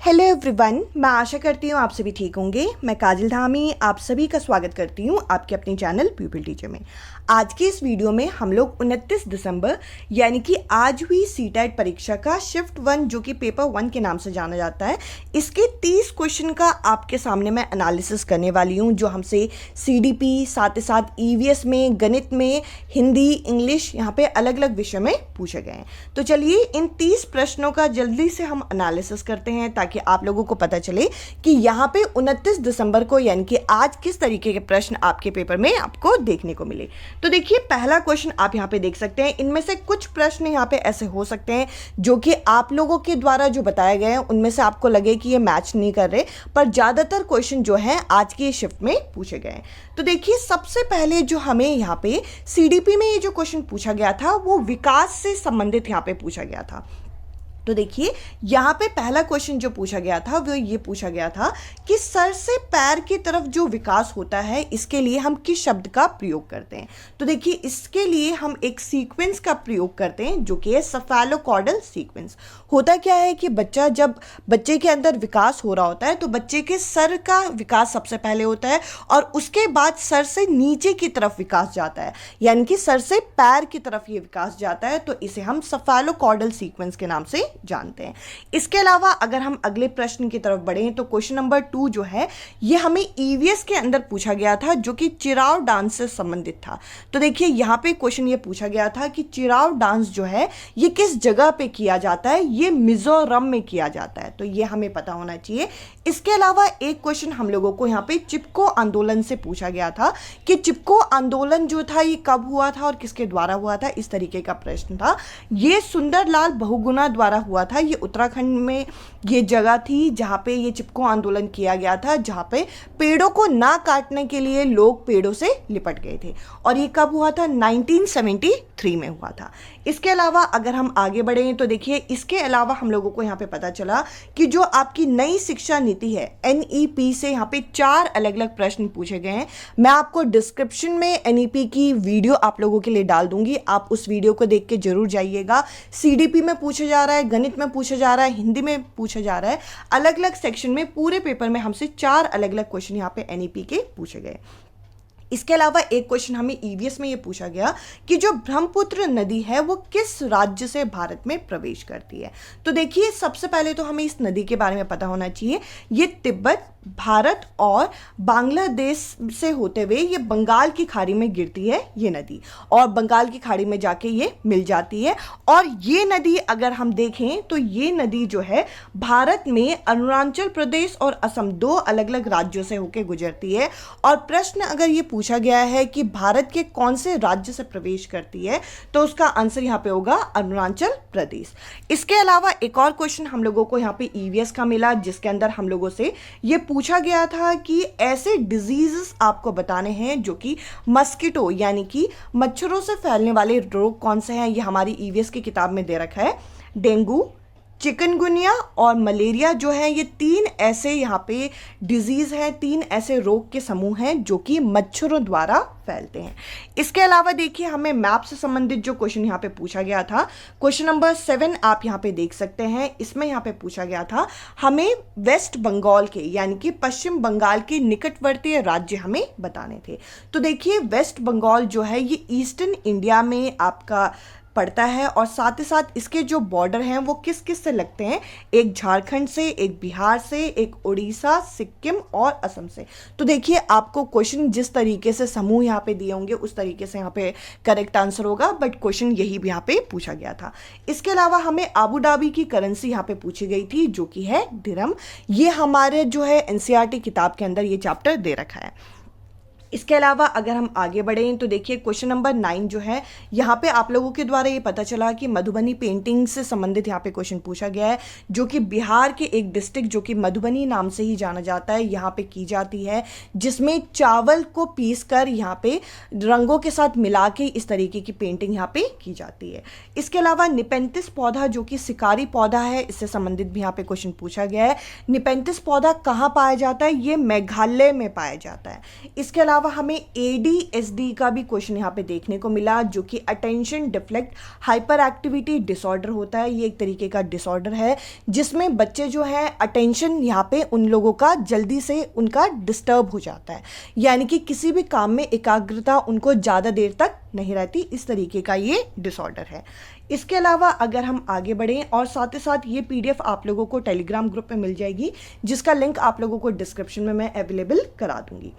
Hello everyone, मैं आशा करती हूँ आप सभी ठीक होंगे। मैं काजल धामी आप सभी का स्वागत करती हूँ आपके अपने चैनल प्यूपिल टीचर में। आज की इस वीडियो में हम लोग 29 दिसंबर यानी कि आज हुई सीटेट परीक्षा का शिफ्ट 1 जो कि पेपर 1 के नाम से जाना जाता है, इसके 30 क्वेश्चन का आपके सामने मैं एनालिसिस करने वाली हूँ, जो हमसे सीडीपी साथ ही साथ ईवीएस में, गणित में, हिंदी, इंग्लिश, यहाँ पे अलग अलग विषय में पूछे गए हैं। तो चलिए इन 30 प्रश्नों का जल्दी से हम एनालिसिस करते हैं ताकि आप लोगों को पता चले कि यहाँ पे 29 दिसंबर को यानी कि आज किस तरीके के प्रश्न आपके पेपर में आपको देखने को मिले। तो देखिए पहला क्वेश्चन आप यहाँ पे देख सकते हैं। इनमें से कुछ प्रश्न यहाँ पे ऐसे हो सकते हैं जो कि आप लोगों के द्वारा जो बताए गए हैं उनमें से आपको लगे कि ये मैच नहीं कर रहे, पर ज़्यादातर क्वेश्चन जो है आज की शिफ्ट में पूछे गए हैं। तो देखिए सबसे पहले जो हमें यहाँ पे सीडीपी में ये जो क्वेश्चन पूछा गया था वो विकास से संबंधित यहाँ पे पूछा गया था। तो देखिए यहाँ पे पहला क्वेश्चन जो पूछा गया था वो ये पूछा गया था कि सर से पैर की तरफ जो विकास होता है इसके लिए हम किस शब्द का प्रयोग करते हैं। तो देखिए इसके लिए हम एक सीक्वेंस का प्रयोग करते हैं जो कि है सेफेलोकॉर्डल सीक्वेंस। होता क्या है कि जब बच्चे के अंदर विकास हो रहा होता है तो बच्चे के सर का विकास सबसे पहले होता है और उसके बाद सर से नीचे की तरफ विकास जाता है, यानी कि सर से पैर की तरफ ये विकास जाता है। तो इसे हम सेफेलोकॉर्डल सीक्वेंस के नाम से जानते हैं। इसके अलावा अगर हम अगले प्रश्न की तरफ बढ़ें तो क्वेश्चन नंबर 2 जो है ये हमें ईवीएस के अंदर पूछा गया था जो कि चिराव डांस से संबंधित था। तो देखिए यहाँ पे क्वेश्चन ये पूछा गया था कि चिराव डांस जो है ये किस जगह पे किया जाता है, ये मिजोरम में किया जाता है। तो ये हमें पता होना चाहिए। इसके अलावा एक क्वेश्चन हम लोगों को यहाँ पे चिपको आंदोलन से पूछा गया था कि चिपको आंदोलन जो था ये कब हुआ था और किसके द्वारा हुआ था, इस तरीके का प्रश्न था। ये सुंदरलाल बहुगुणा द्वारा हुआ था। ये उत्तराखंड में ये जगह थी जहाँ पे ये चिपको आंदोलन किया गया था, जहाँ पे पेड़ों को ना काटने के लिए लोग पेड़ों से लिपट गए थे। और ये कब हुआ था? 1973 में हुआ था। इसके अलावा अगर हम आगे बढ़ें तो देखिए इसके अलावा हम लोगों को यहाँ पे पता चला कि जो आपकी नई शिक्षा नीति है एनईपी से यहाँ पे 4 अलग अलग प्रश्न पूछे गए हैं। मैं आपको डिस्क्रिप्शन में एनईपी की वीडियो आप लोगों के लिए डाल दूंगी, आप उस वीडियो को देख के जरूर जाइएगा। सीडीपी में पूछा जा रहा है, गणित में पूछा जा रहा है, हिंदी में पूछा जा रहा है, अलग अलग सेक्शन में पूरे पेपर में हमसे 4 अलग अलग क्वेश्चन यहाँ पे एनईपी के पूछे गए। इसके अलावा एक क्वेश्चन हमें ईवीएस में ये पूछा गया कि जो ब्रह्मपुत्र नदी है वो किस राज्य से भारत में प्रवेश करती है। तो देखिए सबसे पहले तो हमें इस नदी के बारे में पता होना चाहिए। ये तिब्बत, भारत और बांग्लादेश से होते हुए ये बंगाल की खाड़ी में गिरती है ये नदी, और बंगाल की खाड़ी में जाके ये मिल जाती है। और ये नदी अगर हम देखें तो ये नदी जो है भारत में अरुणाचल प्रदेश और असम 2 अलग अलग राज्यों से होकर गुजरती है। और प्रश्न अगर ये पूछा गया है कि भारत के कौन से राज्य से प्रवेश करती है तो उसका आंसर यहाँ पे होगा अरुणाचल प्रदेश। इसके अलावा एक और क्वेश्चन हम लोगों को यहाँ पे ईवीएस का मिला जिसके अंदर हम लोगों से ये पूछा गया था कि ऐसे डिजीजेस आपको बताने हैं जो कि मस्किटो यानी कि मच्छरों से फैलने वाले रोग कौन से हैं। ये हमारी ईवीएस की किताब में दे रखा है। डेंगू, चिकनगुनिया और मलेरिया जो है ये 3 ऐसे यहाँ पे डिजीज़ हैं, 3 ऐसे रोग के समूह हैं जो कि मच्छरों द्वारा फैलते हैं। इसके अलावा देखिए हमें मैप से संबंधित जो क्वेश्चन यहाँ पे पूछा गया था, क्वेश्चन नंबर 7 आप यहाँ पे देख सकते हैं। इसमें यहाँ पे पूछा गया था हमें वेस्ट बंगाल के यानी कि पश्चिम बंगाल के निकटवर्ती राज्य हमें बताने थे। तो देखिए वेस्ट बंगाल जो है ये ईस्टर्न इंडिया में आपका पड़ता है और साथ ही साथ इसके जो बॉर्डर हैं वो किस किस से लगते हैं, एक झारखंड से, एक बिहार से, एक उड़ीसा, सिक्किम और असम से। तो देखिए आपको क्वेश्चन जिस तरीके से समूह यहाँ पे दिए होंगे उस तरीके से यहाँ पे करेक्ट आंसर होगा, बट क्वेश्चन यही भी यहाँ पे पूछा गया था। इसके अलावा हमें आबू धाबी की करेंसी यहाँ पे पूछी गई थी जो कि है दिरहम। ये हमारे जो है एनसीईआरटी किताब के अंदर ये चैप्टर दे रखा है। इसके अलावा अगर हम आगे बढ़ें तो देखिए क्वेश्चन नंबर 9 जो है यहाँ पे आप लोगों के द्वारा ये पता चला कि मधुबनी पेंटिंग से संबंधित यहाँ पे क्वेश्चन पूछा गया है जो कि बिहार के एक डिस्ट्रिक्ट जो कि मधुबनी नाम से ही जाना जाता है यहाँ पे की जाती है, जिसमें चावल को पीस कर यहाँ पे रंगों के साथ मिला के इस तरीके की पेंटिंग यहाँ पे की जाती है। इसके अलावा निपेंथिस पौधा जो कि शिकारी पौधा है, इससे संबंधित भी यहाँ पे क्वेश्चन पूछा गया है। निपेंथिस पौधा कहाँ पाया जाता है? ये मेघालय में पाया जाता है। इसके अलावा अलावा हमें ADHD का भी क्वेश्चन यहाँ पे देखने को मिला, जो कि attention deflect hyper activity disorder होता है। ये एक तरीके का डिसऑर्डर है जिसमें बच्चे जो है अटेंशन यहाँ पे उन लोगों का जल्दी से उनका डिस्टर्ब हो जाता है, यानी कि किसी भी काम में एकाग्रता उनको ज़्यादा देर तक नहीं रहती। इस तरीके का ये डिसऑर्डर है। इसके अलावा अगर हम आगे बढ़ें, और साथ ही साथ ये PDF आप लोगों को टेलीग्राम ग्रुप में मिल जाएगी, जिसका लिंक आप लोगों को डिस्क्रिप्शन में मैं अवेलेबल करा दूंगी।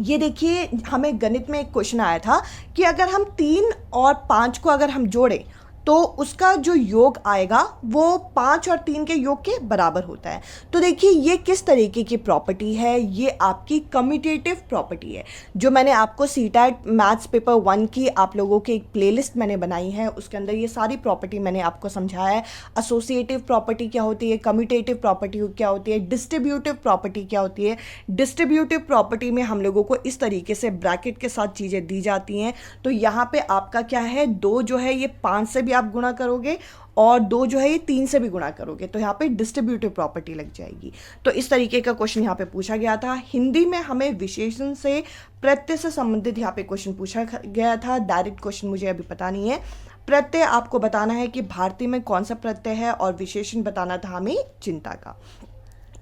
ये देखिए, हमें गणित में एक क्वेश्चन आया था कि अगर हम 3 और 5 को अगर हम जोड़ें तो उसका जो योग आएगा वो 5 और 3 के योग के बराबर होता है। तो देखिए ये किस तरीके की प्रॉपर्टी है, ये आपकी कम्यूटेटिव प्रॉपर्टी है, जो मैंने आपको CTET मैथ्स पेपर 1 की आप लोगों की एक प्लेलिस्ट मैंने बनाई है, उसके अंदर ये सारी प्रॉपर्टी मैंने आपको समझाया है। एसोसिएटिव प्रॉपर्टी क्या होती है, कम्यूटेटिव प्रॉपर्टी क्या होती है, डिस्ट्रीब्यूटिव प्रॉपर्टी क्या होती है। डिस्ट्रीब्यूटिव प्रॉपर्टी में हम लोगों को इस तरीके से ब्रैकेट के साथ चीज़ें दी जाती हैं। तो यहाँ पे आपका क्या है, 2 जो है ये 5 से भी आप गुणा करोगे, और 2 जो है ये 3 से भी गुणा करोगे, तो यहाँ पे डिस्ट्रीब्यूटिव प्रॉपर्टी लग जाएगी। तो इस तरीके का क्वेश्चन यहाँ पे पूछा गया था। हिंदी में हमें विशेषण से प्रत्यय से संबंधित यहाँ पे क्वेश्चन पूछा गया था। डायरेक्ट क्वेश्चन मुझे अभी पता नहीं है। प्रत्यय आपको बताना है कि भारतीय में कौन सा प्रत्यय है, और विशेषण बताना था हमें चिंता का।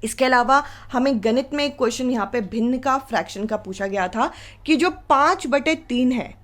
इसके अलावा हमें गणित में एक क्वेश्चन यहाँ पे भिन्न का फ्रैक्शन का पूछा गया था कि जो 5/3 है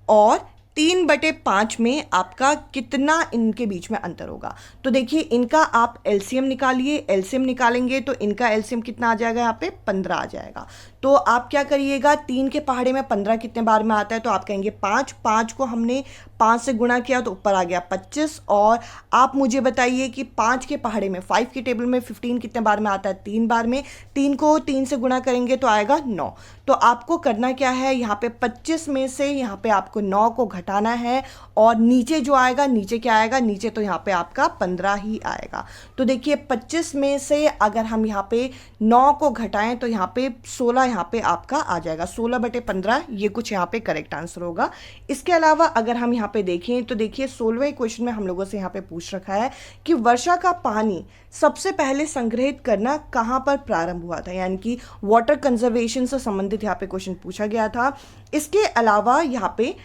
और 3/5 में आपका कितना इनके बीच में अंतर होगा। तो देखिए इनका आप एलसीएम निकालिए, एलसीएम निकालेंगे तो इनका एलसीएम कितना आ जाएगा, यहाँ पे 15 आ जाएगा। तो आप क्या करिएगा, 3 के पहाड़े में 15 कितने बार में आता है, तो आप कहेंगे 5। 5 को हमने 5 से गुणा किया तो ऊपर आ गया 25। और आप मुझे बताइए कि 5 के पहाड़े में 5 की टेबल में 15 कितने बार में आता है, 3 बार में। 3 को 3 से गुणा करेंगे तो आएगा 9। तो आपको करना क्या है, यहाँ पे 25 में से यहाँ पे आपको 9 को घटाना है, और नीचे जो आएगा, नीचे क्या आएगा, नीचे तो यहाँ पे आपका 15 ही आएगा। तो देखिए 25 में से अगर हम यहाँ पे 9 को घटाएं तो यहाँ पे 16 यहाँ पे आपका आ जाएगा। 16/15 ये कुछ यहाँ पे करेक्ट आंसर होगा। इसके अलावा अगर हम यहाँ पे देखें तो देखिए 16वें क्वेश्चन में हम लोगों से यहाँ पे पूछ रखा है कि वर्षा का पानी सबसे पहले संग्रहित करना कहाँ पर प्रारंभ हुआ था, यानी कि वाटर कंजर्वेशन से संबंधित यहाँ पे क्वेश्चन पूछा गया था। इसके अलावा यहाँ पे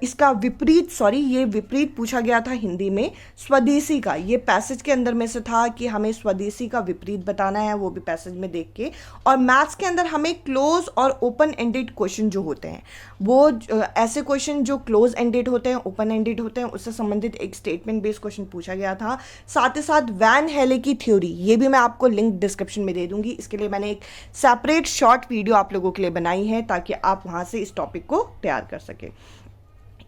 इसका विपरीत, ये विपरीत पूछा गया था हिंदी में स्वदेशी का। ये पैसेज के अंदर में से था कि हमें स्वदेशी का विपरीत बताना है, वो भी पैसेज में देख के। और मैथ्स के अंदर हमें क्लोज और ओपन एंडेड क्वेश्चन जो होते हैं, वो ऐसे क्वेश्चन जो क्लोज एंडेड होते हैं, ओपन एंडेड होते हैं, उससे संबंधित एक स्टेटमेंट बेस्ड क्वेश्चन पूछा गया था। साथ ही साथ वैन हेले की थ्योरी, ये भी मैं आपको लिंक डिस्क्रिप्शन में दे दूंगी। इसके लिए मैंने एक सेपरेट शॉर्ट वीडियो आप लोगों के लिए बनाई है, ताकि आप वहां से इस टॉपिक को तैयार कर सके।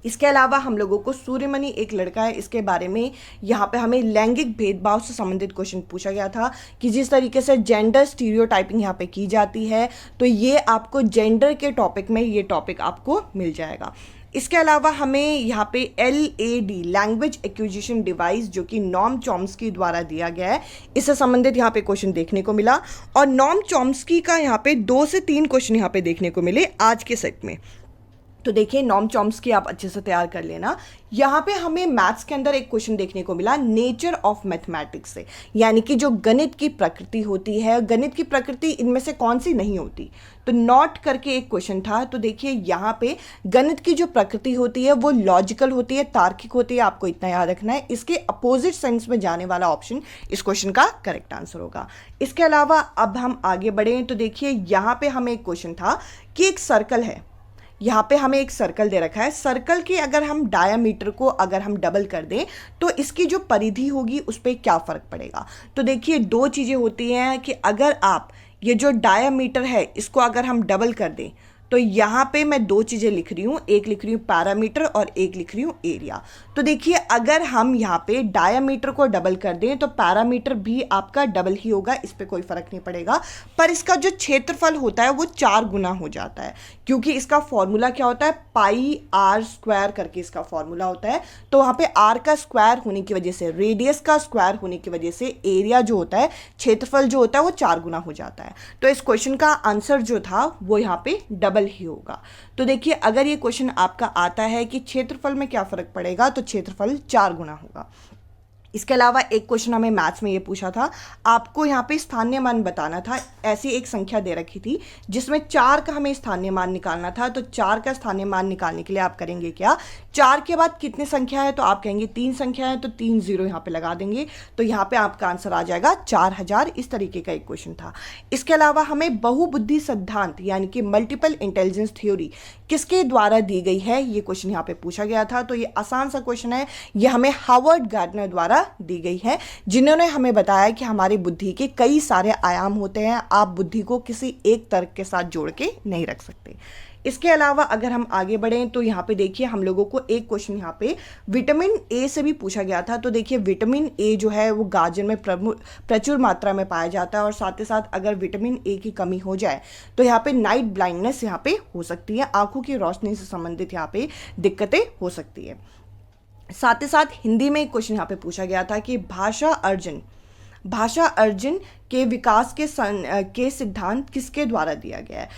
इसके अलावा हम लोगों को सूर्यमणि एक लड़का है, इसके बारे में यहाँ पे हमें लैंगिक भेदभाव से संबंधित क्वेश्चन पूछा गया था कि जिस तरीके से जेंडर स्टीरियोटाइपिंग यहाँ पे की जाती है, तो ये आपको जेंडर के टॉपिक में ये टॉपिक आपको मिल जाएगा। इसके अलावा हमें यहाँ पे LAD लैंग्वेज एक्विजिशन डिवाइस, जो कि नॉम चॉम्स्की द्वारा दिया गया है, इससे संबंधित यहाँ पे क्वेश्चन देखने को मिला। और नॉम चॉम्स्की का यहाँ पे 2 से 3 क्वेश्चन यहाँ पे देखने को मिले आज के सेट में। तो देखिए नॉम चॉम्स्की आप अच्छे से तैयार कर लेना। यहाँ पे हमें मैथ्स के अंदर एक क्वेश्चन देखने को मिला नेचर ऑफ मैथमेटिक्स से, यानी कि जो गणित की प्रकृति होती है, गणित की प्रकृति इनमें से कौन सी नहीं होती, तो नॉट करके एक क्वेश्चन था। तो देखिए यहाँ पे गणित की जो प्रकृति होती है वो लॉजिकल होती है, तार्किक होती है, आपको इतना याद रखना है। इसके अपोजिट सेंस में जाने वाला ऑप्शन इस क्वेश्चन का करेक्ट आंसर होगा। इसके अलावा अब हम आगे बढ़ें तो देखिए यहाँ पे हमें एक क्वेश्चन था कि एक सर्कल है, यहाँ पे हमें एक सर्कल दे रखा है। सर्कल के अगर हम डायामीटर को अगर हम डबल कर दें तो इसकी जो परिधि होगी उस पर क्या फ़र्क पड़ेगा। तो देखिए 2 चीज़ें होती हैं कि अगर आप ये जो डायामीटर है इसको अगर हम डबल कर दें तो यहाँ पे मैं 2 चीज़ें लिख रही हूँ, एक लिख रही हूँ पैरामीटर और एक लिख रही हूँ एरिया। तो देखिए अगर हम यहाँ पे डायामीटर को डबल कर दें तो पैरामीटर भी आपका डबल ही होगा, इस पर कोई फ़र्क नहीं पड़ेगा। पर इसका जो क्षेत्रफल होता है वो 4 गुना हो जाता है, क्योंकि इसका फॉर्मूला क्या होता है, πr² करके इसका फॉर्मूला होता है। तो वहाँ पे r का स्क्वायर होने की वजह से, रेडियस का स्क्वायर होने की वजह से एरिया जो होता है, क्षेत्रफल जो होता है वो 4 गुना हो जाता है। तो इस क्वेश्चन का आंसर जो था वो यहाँ पे डबल ही होगा। तो देखिए अगर ये क्वेश्चन आपका आता है कि क्षेत्रफल में क्या फर्क पड़ेगा, तो क्षेत्रफल 4 गुना होगा। इसके अलावा एक क्वेश्चन हमें मैथ्स में ये पूछा था, आपको यहाँ पे स्थानीय मान बताना था। ऐसी एक संख्या दे रखी थी जिसमें 4 का हमें स्थानीय मान निकालना था। तो 4 का स्थानीय मान निकालने के लिए आप करेंगे क्या, 4 के बाद कितनी संख्या है, तो आप कहेंगे 3 संख्या है, तो 3 0 यहाँ पे लगा देंगे, तो यहाँ पे आपका आंसर आ जाएगा 4000। इस तरीके का एक क्वेश्चन था। इसके अलावा हमें बहुबुद्धि सिद्धांत यानी कि मल्टीपल इंटेलिजेंस थ्योरी किसके द्वारा दी गई है, ये क्वेश्चन यहाँ पे पूछा गया था। तो ये आसान सा क्वेश्चन है, ये हमें हार्वर्ड गार्डनर द्वारा दी गई है, जिन्होंने हमें बताया कि हमारी बुद्धि के कई सारे आयाम होते हैं, आप बुद्धि को किसी एक तर्क के साथ जोड़ के नहीं रख सकते। इसके अलावा अगर हम आगे बढ़ें तो यहाँ पे देखिए हम लोगों को एक क्वेश्चन यहाँ पे विटामिन ए से भी पूछा गया था। तो देखिए विटामिन ए जो है वो गाजर में प्रचुर मात्रा में पाया जाता है, और साथ ही साथ अगर विटामिन ए की कमी हो जाए तो यहाँ पे नाइट ब्लाइंडनेस यहाँ पे हो सकती है, आंखों की रोशनी से संबंधित यहाँ पे दिक्कतें हो सकती है। साथ ही साथ हिंदी में एक क्वेश्चन यहाँ पे पूछा गया था कि भाषा अर्जन के विकास के सिद्धांत किसके द्वारा दिया गया है।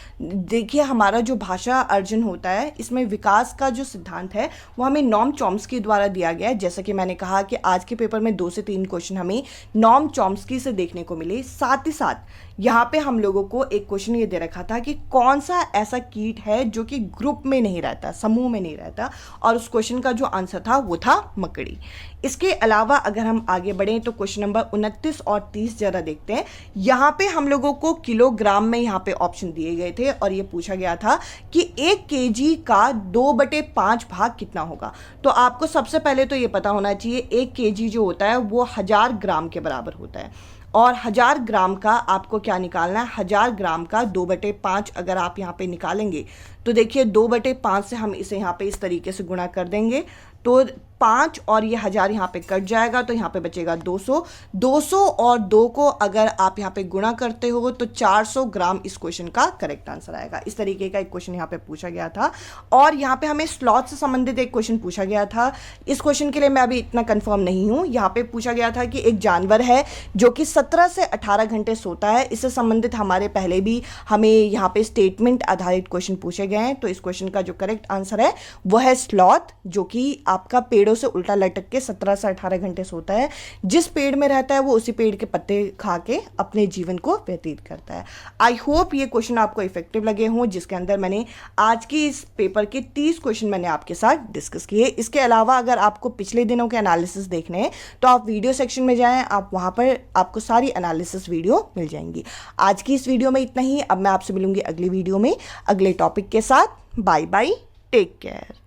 देखिए हमारा जो भाषा अर्जन होता है इसमें विकास का जो सिद्धांत है वो हमें नॉम चॉम्स्की द्वारा दिया गया है। जैसा कि मैंने कहा कि आज के पेपर में 2 से 3 क्वेश्चन हमें नॉम चॉम्स्की से देखने को मिले। साथ ही साथ यहाँ पे हम लोगों को एक क्वेश्चन ये दे रखा था कि कौन सा ऐसा कीट है जो कि ग्रुप में नहीं रहता, समूह में नहीं रहता, और उस क्वेश्चन का जो आंसर था वो था मकड़ी। इसके अलावा अगर हम आगे बढ़ें तो क्वेश्चन नंबर 29 और 30 जरा देखते हैं। यहाँ पे हम लोगों को किलोग्राम में यहाँ पे ऑप्शन दिए गए थे, और ये पूछा गया था कि 1 kg का 2/5 भाग कितना होगा। तो आपको सबसे पहले तो ये पता होना चाहिए 1 kg जो होता है वो 1000 ग्राम के बराबर होता है, और 1000 ग्राम का आपको क्या निकालना है, 1000 ग्राम का 2/5 अगर आप यहाँ पे निकालेंगे तो देखिए 2/5 से हम इसे यहाँ पे इस तरीके से गुणा कर देंगे, तो 5 और ये 1000 यहाँ पे कट जाएगा, तो यहाँ पे बचेगा 200 और 2 को अगर आप यहाँ पे गुणा करते हो तो 400 ग्राम इस क्वेश्चन का करेक्ट आंसर आएगा। इस तरीके का एक क्वेश्चन यहाँ पे पूछा गया था। और यहाँ पे हमें स्लॉथ से संबंधित एक क्वेश्चन पूछा गया था। इस क्वेश्चन के लिए मैं अभी इतना कंफर्म नहीं हूँ। यहाँ पे पूछा गया था कि एक जानवर है जो कि 17 से 18 घंटे सोता है। इससे संबंधित हमारे पहले भी हमें यहाँ पे स्टेटमेंट आधारित क्वेश्चन पूछे गए हैं। तो इस क्वेश्चन का जो करेक्ट आंसर है वो है स्लॉथ, जो कि आपका पेड़ों से उल्टा लटक के 17 से 18 घंटे सोता है। जिस पेड़ में रहता है वो उसी पेड़ के पत्ते खा के अपने जीवन को व्यतीत करता है। आई होप ये क्वेश्चन आपको इफेक्टिव लगे हों, जिसके अंदर मैंने आज की इस पेपर के 30 क्वेश्चन मैंने आपके साथ डिस्कस किए। इसके अलावा अगर आपको पिछले दिनों के एनालिसिस देखने हैं तो आप वीडियो सेक्शन में जाएं, आप वहां पर आपको सारी एनालिसिस वीडियो मिल जाएंगी। आज की इस वीडियो में इतना ही। अब मैं आपसे मिलूंगी अगली वीडियो में अगले टॉपिक के साथ। Bye bye, take care.